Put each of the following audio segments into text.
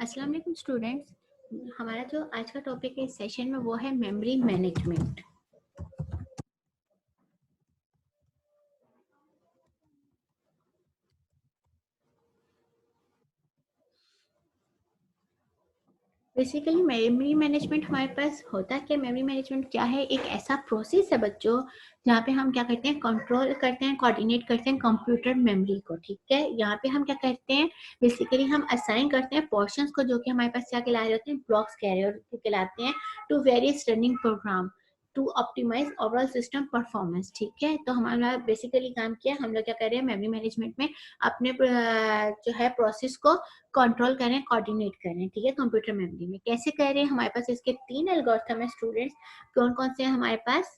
अस्सलाम वालेकुम स्टूडेंट्स। हमारा जो आज का टॉपिक है इस सेशन में वो है memory management. Basically memory management हमारे पास होता क्या, मेमोरी मैनेजमेंट क्या है? एक ऐसा प्रोसेस है बच्चों जहाँ पे हम क्या करते हैं, कंट्रोल करते हैं, कोऑर्डिनेट करते हैं कंप्यूटर मेमोरी को। ठीक है, यहाँ पे हम क्या करते हैं, बेसिकली हम असाइन करते हैं पोर्शंस को जो कि हमारे पास क्या कहला रहे होते हैं, ब्लॉक्स कहलाते हैं, to various running program to optimise overall system performance. ठीक है, तो हमारा बेसिकली काम किया, हम लोग क्या कर रहे हैं मेमोरी मैनेजमेंट में अपने जो है प्रोसेस को कंट्रोल करें, कोऑर्डिनेट करें। ठीक है, कंप्यूटर मेमोरी में कैसे कर रहे हैं, हमारे पास इसके 3 एल्गोरिथम है स्टूडेंट्स। कौन कौन से हैं हमारे पास?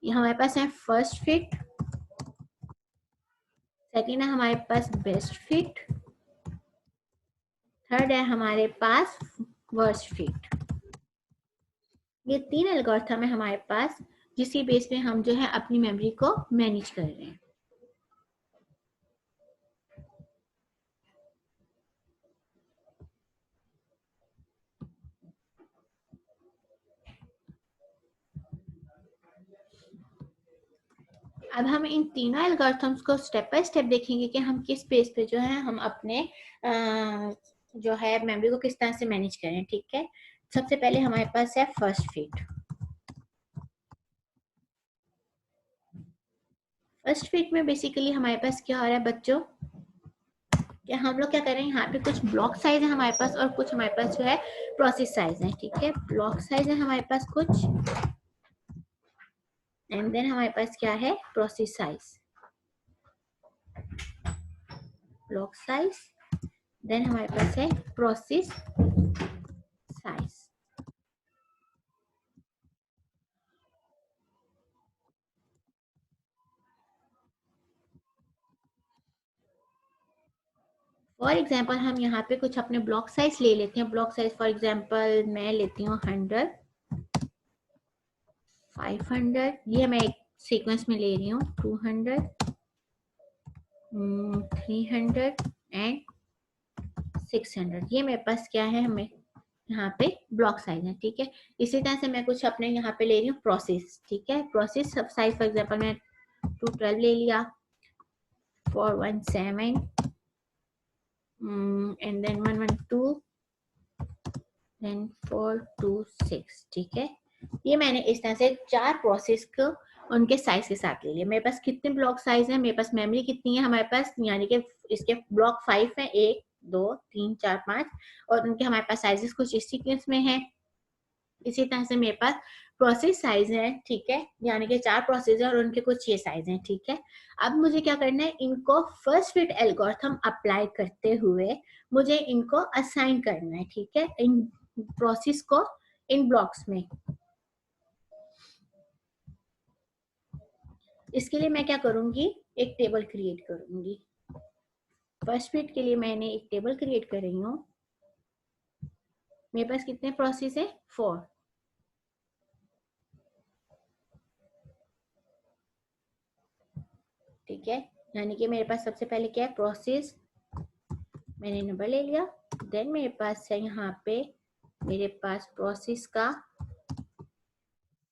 ये हमारे पास है फर्स्ट फिट, सेकेंड है हमारे पास बेस्ट फिट, थर्ड है हमारे पास वर्स्ट फिट। ये 3 एल्गोरिथम है हमारे पास जिसकी बेस पे हम जो है अपनी मेमोरी को मैनेज कर रहे हैं। अब हम इन तीनों एल्गोरिथम्स को स्टेप बाय स्टेप देखेंगे कि हम किस बेस पे जो है हम अपने जो है मेमोरी को किस तरह से मैनेज करें। ठीक है, सबसे पहले हमारे पास है फर्स्ट फिट। फर्स्ट फिट में बेसिकली हमारे पास क्या हो रहा है बच्चों, कि हम लोग क्या कर रहे हैं, यहाँ पे कुछ ब्लॉक साइज है हमारे पास और कुछ हमारे पास जो है प्रोसेस साइज है। ठीक है, ब्लॉक साइज है हमारे पास कुछ, एंड देन हमारे पास क्या है, process size. Block size, then हमारे पास है प्रोसेस साइज। फॉर एग्जाम्पल हम यहाँ पे कुछ अपने ब्लॉक साइज ले लेते हैं। ब्लॉक साइज फॉर एग्जाम्पल मैं लेती हूँ 100, 500, ये मैं एक सीक्वेंस में ले रही हूँ, 200, 300 एंड 600। ये मेरे पास क्या है, हमें यहाँ पे ब्लॉक साइज है। ठीक है, इसी तरह से मैं कुछ अपने यहाँ पे ले रही हूँ प्रोसेस। ठीक है, प्रोसेस साइज फॉर एग्जाम्पल मैं 212 ले लिया, 417 एंड देन 112 देन 426। ठीक है, ये मैंने इस तरह से 4 प्रोसेस को उनके साइज के साथ ले लिया। मेरे पास कितने ब्लॉक साइज है, मेरे पास मेमोरी कितनी है हमारे पास, यानी कि इसके ब्लॉक 5 है, 1 2 3 4 5, और उनके हमारे पास साइजेस कुछ इस सीक्वेंस में है। इसी तरह से मेरे पास प्रोसेस साइज है। ठीक है, यानी कि 4 प्रोसेस है और उनके कुछ ये साइज हैं। ठीक है, अब मुझे क्या करना है, इनको फर्स्ट फिट एल्गोरिथम अप्लाई करते हुए मुझे इनको असाइन करना है। ठीक है, इन प्रोसेस को इन ब्लॉक्स में। इसके लिए मैं क्या करूंगी, एक टेबल क्रिएट करूंगी। फर्स्ट फिट के लिए मैंने एक टेबल क्रिएट कर रही हूँ। मेरे पास कितने प्रोसेस है, 4। ठीक है, यानी कि मेरे पास सबसे पहले क्या है, प्रोसेस, मैंने नंबर ले लिया। देन मेरे पास है यहाँ पे मेरे पास प्रोसेस का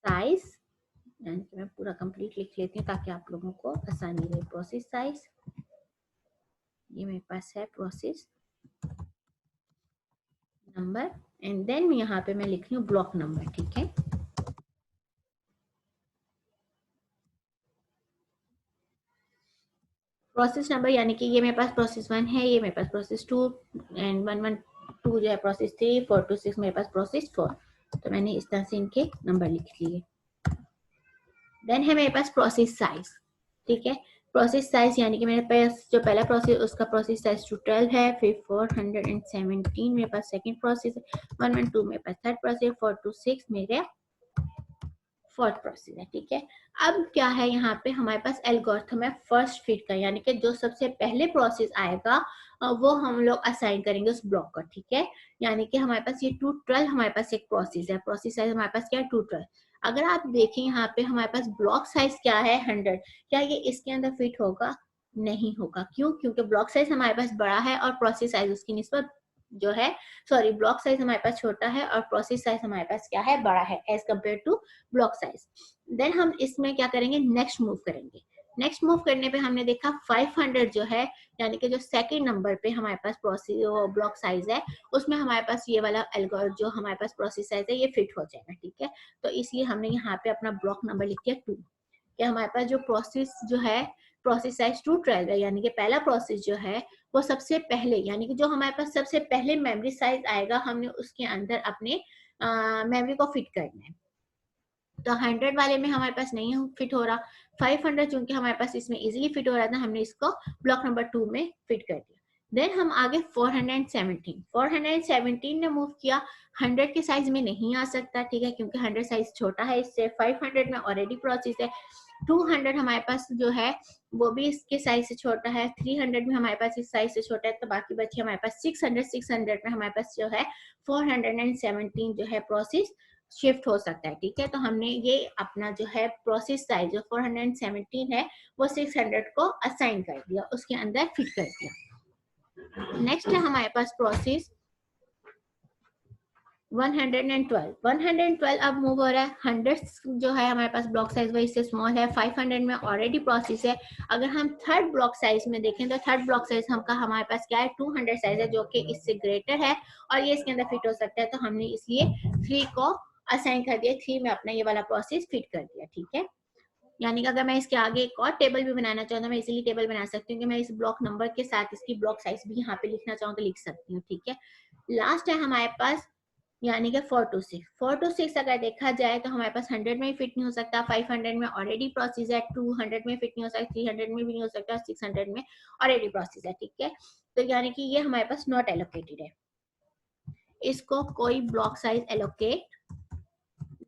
साइज, यानी कि मैं पूरा कंप्लीट लिख लेती हूँ ताकि आप लोगों को आसानी रहे। प्रोसेस साइज, ये मेरे पास है प्रोसेस नंबर, एंड देन यहाँ पे मैं लिख रही हूँ ब्लॉक नंबर। ठीक है, प्रोसेस नंबर यानी कि ये मेरे पास प्रोसेस 1 है, ये मेरे पास प्रोसेस 2 एंड 112 जो है प्रोसेस 3, 426 मेरे पास प्रोसेस 4। तो मैंने इस तरह से इनके नंबर लिख लिए। देन है मेरे पास प्रोसेस साइज। ठीक है, प्रोसेस साइज यानी कि मेरे पास जो पहला प्रोसेस उसका प्रोसेस साइज 212 है, फिर 417 मेरे पास सेकंड प्रोसेस है, 112 मेरे पास थर्ड प्रोसेस, 426 मेरे फोर्थ प्रोसेस है। ठीक है, अब क्या है, यहाँ पे हमारे पास एल्गोरिथम है फर्स्ट फिट का, यानी कि जो सबसे पहले प्रोसेस आएगा वो हम लोग असाइन करेंगे उस ब्लॉक का। ठीक है, यानी कि हमारे पास ये 212 हमारे पास एक प्रोसेस है, प्रोसेस साइज हमारे पास क्या है, 212। अगर आप देखें यहाँ पे हमारे पास ब्लॉक साइज क्या है, 100, क्या ये इसके अंदर फिट होगा? नहीं होगा। क्यों? क्योंकि ब्लॉक साइज हमारे पास बड़ा है और प्रोसेस साइज उसकी निस्बत जो है, सॉरी, ब्लॉक साइज हमारे पास छोटा है और प्रोसेस साइज हमारे पास क्या है, बड़ा है as compare to block size. Then हम इसमें क्या करेंगे, नेक्स्ट मूव करेंगे। नेक्स्ट मूव करने पे हमने देखा 500 जो है, यानी कि जो सेकंड नंबर पे हमारे पास प्रोसेस ब्लॉक साइज है, उसमें हमारे पास ये वाला एल्गोरिथम जो हमारे पास प्रोसेस साइज है ये फिट हो जाएगा। ठीक है, तो इसलिए हमने यहाँ पे अपना ब्लॉक नंबर लिख दिया 2, कि हमारे पास जो प्रोसेस जो है प्रोसेस साइज 212 है, यानी कि पहला प्रोसेस जो है वो सबसे पहले, यानी कि जो हमारे पास सबसे पहले मेमोरी साइज आएगा हमने उसके अंदर अपने मेमोरी को फिट करना है। तो 100 वाले में हमारे पास नहीं फिट हो रहा, 500 चूंकि हमारे पास इसमें इजीली फिट हो रहा था, हमने इसको ब्लॉक नंबर 2 में फिट कर दिया। देन हम आगे 417 ने मूव किया, 100 के साइज में नहीं आ सकता, ठीक है, क्योंकि 100 साइज छोटा है इससे, 500 में ऑलरेडी प्रोसेस है, 200 हमारे पास जो है वो भी इसके साइज से छोटा है, 300 में हमारे पास इस साइज से छोटा है, तो बाकी बचे हमारे पास 600 में हमारे पास जो है 417 जो है प्रोसेस शिफ्ट हो सकता है। ठीक है, तो हमने ये अपना जो है प्रोसेस साइज जो 417 है वो 600 को असाइन कर दिया, उसके अंदर फिट कर दिया। नेक्स्ट है हमारे पास प्रोसेस 112 अब मूव हो रहा है, 100 जो है हमारे पास ब्लॉक साइज वो इससे स्मॉल है, 500 में ऑलरेडी प्रोसेस है। अगर हम थर्ड ब्लॉक साइज में देखें तो थर्ड ब्लॉक साइज हमका हमारे पास क्या है, 200 साइज है, जो कि इससे ग्रेटर है और ये इसके अंदर फिट हो सकता है, तो हमने इसलिए 3 को असाइन कर दिया, 3 में अपना ये वाला प्रोसेस फिट कर दिया। ठीक है, यानी कि अगर मैं इसके आगे एक और टेबल भी बनाना चाहूँ तो मैं इजीली टेबल बना सकती हूँ कि मैं इस ब्लॉक नंबर के साथ इसकी ब्लॉक साइज भी यहाँ पे लिखना चाहूँ तो लिख सकती हूँ। ठीक है, लास्ट है हमारे पास यानी कि 4 to 6 अगर देखा जाए तो हमारे पास 100 में फिट नहीं हो सकता, 500 में ऑलरेडी प्रोसेस है, 200 में फिट नहीं हो सकता, 300 में भी नहीं हो सकता, 600 में ऑलरेडी प्रोसेस है। ठीक है, तो यानी कि ये हमारे पास नॉट एलोकेटेड है, इसको कोई ब्लॉक साइज एलोकेट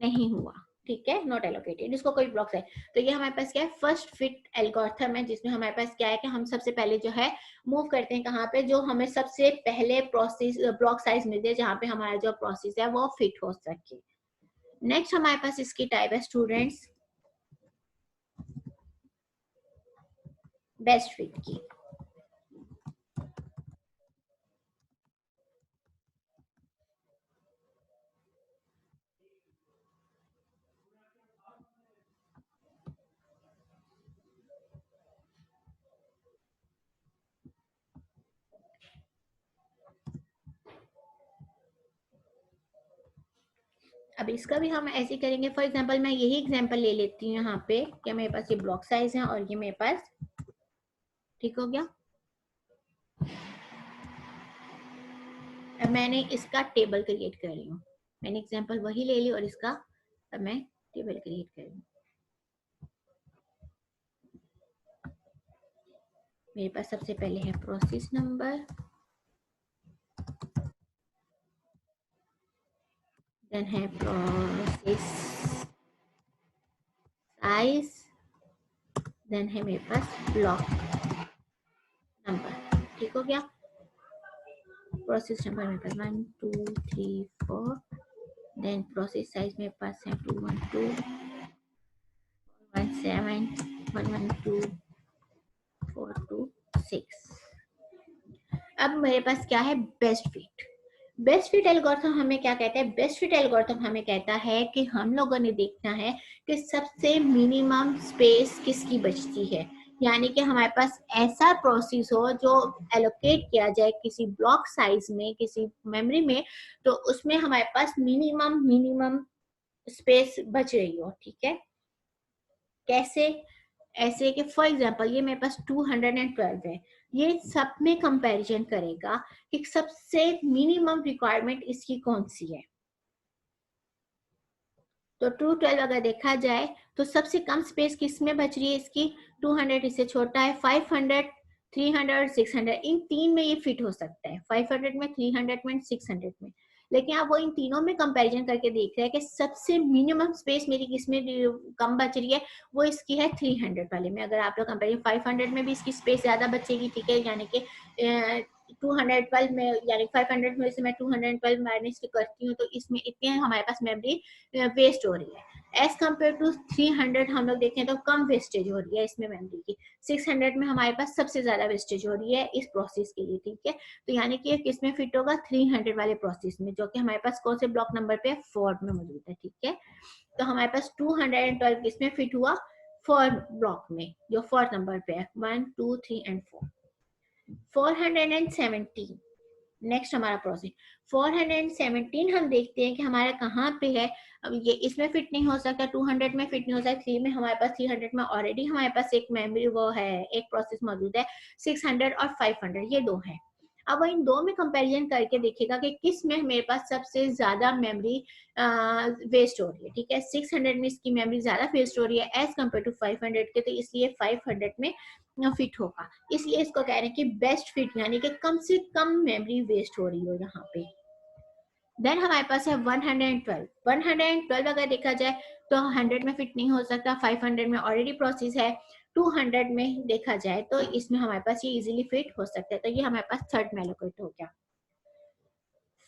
नहीं हुआ। ठीक है, नॉट एलोकेटेड, इसको कोई ब्लॉक साइज। तो ये हमारे पास क्या है, फर्स्ट फिट एल्गोरिथम है, जिसमें हमारे पास क्या है कि हम सबसे पहले जो है मूव करते हैं कहाँ पे, जो हमें सबसे पहले प्रोसेस ब्लॉक साइज मिल जाए जहाँ पे हमारा जो प्रोसेस है वो फिट हो सके। नेक्स्ट हमारे पास इसकी टाइप है स्टूडेंट्स बेस्ट फिट की। अब इसका भी हम ऐसे करेंगे, फॉर एग्जांपल मैं यही एग्जांपल ले लेती हूँ यहाँ पे कि मेरे पास ये ब्लॉक साइज है और ये मेरे पास, ठीक हो गया। अब मैंने इसका टेबल क्रिएट कर रही हूँ, मैंने एग्जांपल वही ले ली और इसका अब मैं टेबल क्रिएट कर रही हूँ। मेरे पास सबसे पहले है प्रोसेस नंबर, देन है प्रोसेस साइज, देन है मेरे पास ब्लॉक नंबर। ठीक हो गया, प्रोसेस नंबर मेरे पास 1 2 3 4, देन प्रोसेस साइज मेरे पास है 212 17 112 426। अब मेरे पास क्या है, best fit. Best fit algorithm हमें क्या कहता है, बेस्ट फिट एल्गोरिथम हमें कहता है कि हम लोगों ने देखना है कि सबसे मिनिमम स्पेस किसकी बचती है, यानी कि हमारे पास ऐसा प्रोसेस हो जो एलोकेट किया जाए किसी ब्लॉक साइज में, किसी मेमोरी में, तो उसमें हमारे पास मिनिमम स्पेस बच रही हो। ठीक है, कैसे, ऐसे कि फॉर एग्जांपल ये मेरे पास 212 है, ये सब में कंपैरिजन करेगा कि सबसे मिनिमम रिक्वायरमेंट इसकी कौन सी है। तो 212 अगर देखा जाए तो सबसे कम स्पेस किस में बच रही है इसकी, 200 इससे छोटा है, 500 300 600, इन तीन में ये फिट हो सकता है, 500 में, 300 में, 600 में। लेकिन आप वो इन तीनों में कंपैरिजन करके देख रहे हैं कि सबसे मिनिमम स्पेस मेरी किसमें कम बच रही है, वो इसकी है 300 वाले में। अगर आप लोग कंपेरिजन 500 में भी इसकी स्पेस ज्यादा बचेगी, ठीक है, यानी कि 212 में, यानी 500 में से मैं 212 माइनस करती हूँ तो इसमें इतने हमारे पास मेमोरी वेस्ट हो रही है। एज कम्पेयर टू 300 हम लोग देखें तो कम वेस्टेज हो रही है इसमें मेमोरी की। 600 में हमारे पास सबसे ज्यादा वेस्टेज हो रही है इस प्रोसेस के लिए, ठीक है। तो यानी कि किस में फिट होगा, 300 वाले प्रोसेस में, जो कि हमारे पास कौन से ब्लॉक नंबर पे 4 में मौजूद है, ठीक है। तो हमारे पास 212 किसमें फिट हुआ, 4 ब्लॉक में, जो 4 नंबर पे है, 1 2 3 एंड 4। 417 नेक्स्ट हमारा प्रोसेस 417 हम देखते हैं कि हमारा कहाँ पे है। अब ये इसमें फिट नहीं हो सकता, 200 में फिट नहीं हो सकता, 3 में हमारे पास, 300 में ऑलरेडी हमारे पास एक मेमोरी वो है, एक प्रोसेस मौजूद है। 600 और 500 ये दो हैं। अब इन दो में कंपैरिजन करके देखिएगा कि किस में मेरे पास सबसे ज्यादा मेमोरी वेस्ट हो रही है, ठीक है। 600 में इसकी मेमोरी ज्यादा वेस्ट हो रही है एज कम्पेयर टू 500 के, तो इसलिए 500 में फिट होगा, इसलिए इसको कह रहे हैं कि बेस्ट फिट, यानी कि कम से कम मेमोरी वेस्ट हो रही हो यहाँ पे। देन हमारे पास है 112। 112 अगर देखा जाए तो 100 में फिट नहीं हो सकता, 500 में ऑलरेडी प्रोसेस है, 200 में देखा जाए तो इसमें हमारे पास ये इजीली फिट हो सकता है, तो ये हमारे पास थर्ड में एलोकेट हो गया।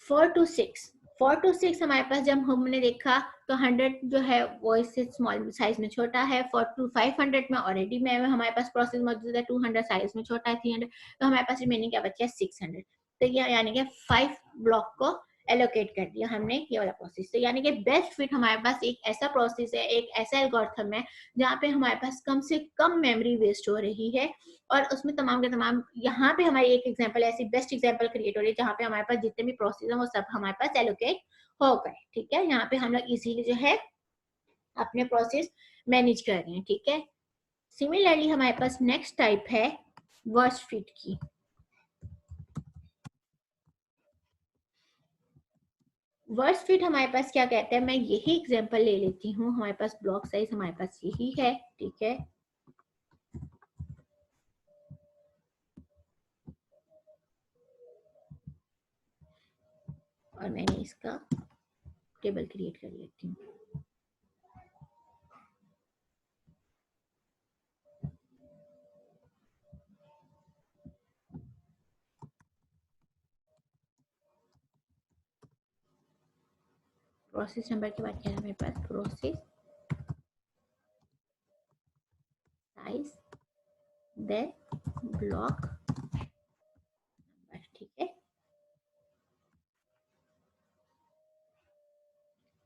4 to 6, 4 to 6 हमारे पास जब हमने देखा तो 100 जो है वो इससे स्मॉल साइज में छोटा है, 4 to 500 में ऑलरेडी में हमारे पास प्रोसेस मौजूद है, 200 साइज में छोटा है, 300, तो हमारे पास रिमेनिंग क्या बचा है, 600। तो ये यानी कि 5 ब्लॉक को एलोकेट कर दिया हमने ये वाला प्रोसेस। तो यानी कि बेस्ट फिट हमारे पास एक ऐसा प्रोसेस है, एक ऐसा एल्गोरिथम है जहाँ पे हमारे पास कम से कम मेमोरी वेस्ट हो रही है, और उसमें तमाम के तमाम, यहाँ पे हमारी एक एग्जांपल ऐसी बेस्ट एग्जांपल क्रिएट हो रही है जहाँ पे हमारे पास जितने भी प्रोसेस हैं वो सब हमारे पास एलोकेट हो गए, ठीक है। यहाँ पे हम लोग इजीली जो है अपने प्रोसेस मैनेज कर रहे हैं, ठीक है। सिमिलरली हमारे पास नेक्स्ट टाइप है वर्स्ट फिट की। वर्स्ट फिट हमारे पास क्या कहते हैं, मैं यही एग्जांपल ले लेती हूँ, हमारे पास ब्लॉक साइज हमारे पास यही है, ठीक है। और मैंने इसका टेबल क्रिएट कर लेती हूँ। प्रोसेस नंबर के बाद क्या है हमारे पास, प्रोसेस साइज, देन ब्लॉक, ठीक है।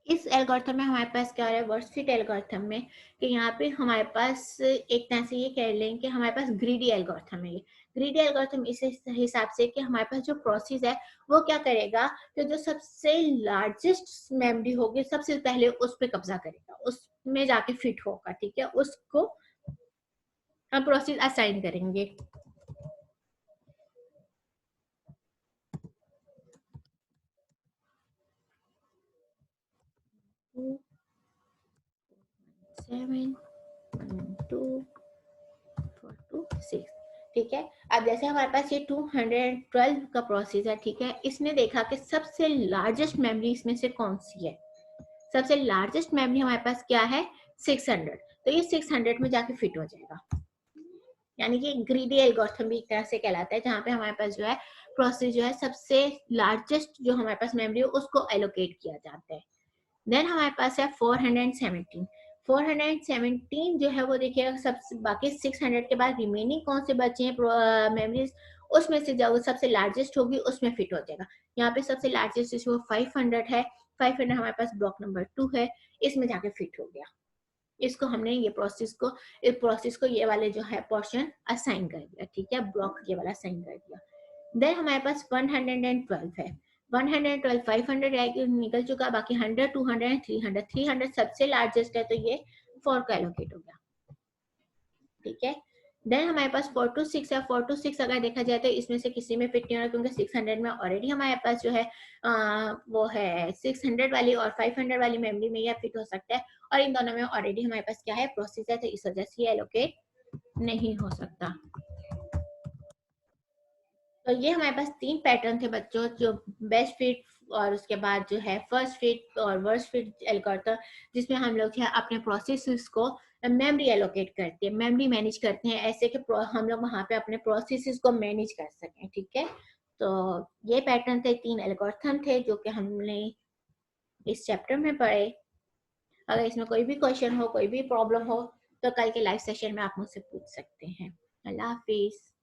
इस एल्गोरिथम में हमारे पास क्या है, वर्स्ट फिट एल्गोरिथम में, कि यहाँ पे हमारे पास एक तरह से ये कह लें कि हमारे पास ग्रीडी एल्गोरिथम है। ये ग्रीडी एल्गोरिथम इस हिसाब से कि हमारे पास जो प्रोसेस है वो क्या करेगा, कि जो सबसे लार्जेस्ट मेमोरी होगी सबसे पहले उस पर कब्जा करेगा, उसमें जाके फिट होगा, ठीक है। उसको हम प्रोसेस असाइन करेंगे। टू 7 2 4 2 6, ठीक है। अब जैसे हमारे पास ये 212 का प्रोसेस है, ठीक है, इसने देखा कि सबसे लार्जेस्ट मेमोरी इसमें से कौन सी है। सबसे लार्जेस्ट मेमोरी हमारे पास क्या है, 600, तो ये 600 में जाके फिट हो जाएगा। यानी कि ग्रीडी एल्गोरिथम भी एक तरह से कहलाता है, जहाँ पे हमारे पास जो है प्रोसेस जो है सबसे लार्जेस्ट जो हमारे पास मेमोरी है उसको एलोकेट किया जाता है। देन हमारे पास है 417। 417 जो है वो देखिएगा सबसे, बाकी 600 के बाद रिमेनिंग कौन से बचे हैं मेमोरीज, उसमें से जो सबसे लार्जेस्ट होगी उसमें फिट हो जाएगा। यहाँ पे सबसे लार्जेस्ट वो 500 है, 500 हमारे पास ब्लॉक नंबर 2 है, इसमें जाके फिट हो गया। इसको हमने ये प्रोसेस को, इस प्रोसेस को ये वाले जो है पोर्शन असाइन कर दिया, ठीक है, ब्लॉक ये वाला असाइन कर दिया। देन हमारे पास 112 है। 112 500 निकल चुका, बाकी 100 200 एंड 300। 300 सबसे लार्जेस्ट है, तो ये 4 का एलोकेट हो गया, ठीक है। देन हमारे पास 4 to 6 है। 4 to 6 अगर देखा जाए तो इसमें से किसी में फिट नहीं हो रहा, क्योंकि 600 में ऑलरेडी हमारे पास जो है वो है 600 वाली और 500 वाली मेमोरी में यह फिट हो सकता है, और इन दोनों में ऑलरेडी हमारे पास क्या है, प्रोसेस है, तो इस वजह से ये एलोकेट नहीं हो सकता। तो ये हमारे पास 3 पैटर्न थे बच्चों, जो बेस्ट फिट और उसके बाद जो है फर्स्ट फिट और वर्स्ट फिट एल्गोरिथम, जिसमें हम लोग है अपने प्रोसेसेस को मेमोरी एलोकेट करते हैं, मेमोरी मैनेज करते हैं, ऐसे कि हम लोग वहां पे अपने प्रोसेसेस को मैनेज कर सकें, ठीक है। तो ये पैटर्न थे, 3 एल्गोरिथम थे जो कि हमने इस चैप्टर में पढ़े। अगर इसमें कोई भी क्वेश्चन हो, कोई भी प्रॉब्लम हो, तो कल के लाइव सेशन में आप मुझसे पूछ सकते हैं। अल्लाह हाफिज।